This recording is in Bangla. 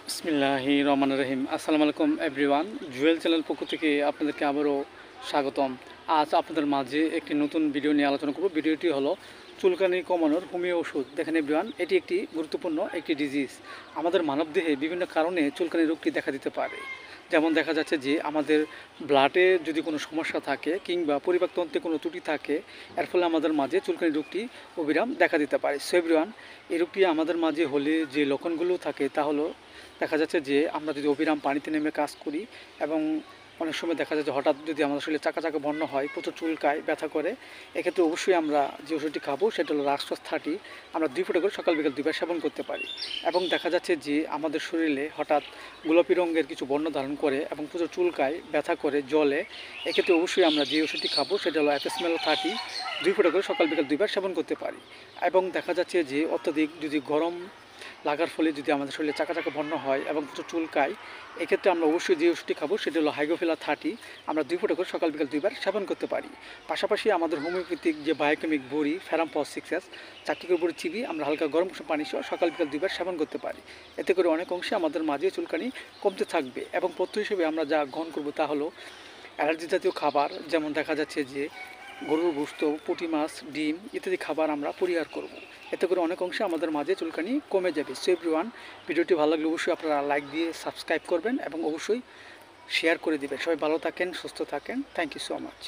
বিসমিল্লাহি রহমানির রহিম। আসসালামু আলাইকুম এভরিওয়ান। জুয়েল চ্যানেল পক্ষ থেকে আপনাদেরকে আবারও স্বাগতম। আজ আপনাদের মাঝে একটি নতুন ভিডিও নিয়ে আলোচনা করব। ভিডিওটি হলো চুলকানি কমানোর হোমিও ওষুধ। দেখেন এভরিওয়ান, এটি একটি গুরুত্বপূর্ণ একটি ডিজিজ। আমাদের মানবদেহে বিভিন্ন কারণে চুলকানি রোগটি দেখা দিতে পারে। যেমন দেখা যাচ্ছে যে আমাদের ব্লাডে যদি কোনো সমস্যা থাকে কিংবা পরিপাকতন্ত্রে কোনো ত্রুটি থাকে, এর ফলে আমাদের মাঝে চুলকানি রোগটি অবিরাম দেখা দিতে পারে। সো এভরিওয়ান, এই রোগটি আমাদের মাঝে হলে যে লক্ষণগুলো থাকে তা হলো দেখা যাচ্ছে যে আমরা যদি অবিরাম পানিতে নেমে কাজ করি এবং অনেক সময় দেখা যায় যে হঠাৎ যদি আমাদের শরীরে চাকা চাকা বন্য হয়, প্রচুর চুলকায়, ব্যথা করে, এক্ষেত্রে অবশ্যই আমরা যে ওষুধটি খাবো সেটা হলো রাক্সোস 30। আমরা 2 ফোঁটা করে সকাল বিকাল 2 বার সেবন করতে পারি। এবং দেখা যাচ্ছে যে আমাদের শরীরে হঠাৎ গোলাপি রঙের কিছু বর্ণ ধারণ করে এবং প্রচুর চুলকায়, ব্যথা করে, জ্বলে, এক্ষেত্রে অবশ্যই আমরা যে ওষুধটি খাবো সেটা হলো FSML 30। 2 ফোঁটা করে সকাল বিকাল 2 বার সেবন করতে পারি। এবং দেখা যাচ্ছে যে অত্যধিক যদি গরম লাগার ফলে যদি আমাদের শরীরে চাকা চাকা বন্য হয় এবং প্রচুর চুলকায়, এক্ষেত্রে আমরা অবশ্যই যে ওষুধটি খাবো সেটা হলো হাইগোফিলা 30। আমরা 2 ফোঁটা করে সকাল বিকাল 2 বার সেবন করতে পারি। পাশাপাশি আমাদের হোমিওপ্যাথিক যে বায়োকেমিক বড়ি ফেরামপস 6S 4টি করে বড়ি চিবি আমরা হালকা গরম পানি সহ সকাল বিকাল 2 বার সেবন করতে পারি। এতে করে অনেক অংশে আমাদের মাঝে চুলকানি কমতে থাকবে। এবং পথ্য হিসেবে আমরা যা গ্রহণ করবো তা হলো অ্যালার্জি জাতীয় খাবার, যেমন দেখা যাচ্ছে যে গরুর গোশত, পুঁটি মাছ, ডিম ইত্যাদি খাবার আমরা পরিহার করব। এতে করে অনেক অংশে আমাদের মাঝে চুলকানি কমে যাবে। সো এভরিওয়ান, ভিডিওটি ভালো লাগলে অবশ্যই আপনারা লাইক দিয়ে সাবস্ক্রাইব করবেন এবং অবশ্যই শেয়ার করে দিবেন। সবাই ভালো থাকেন, সুস্থ থাকেন। Thank you so much.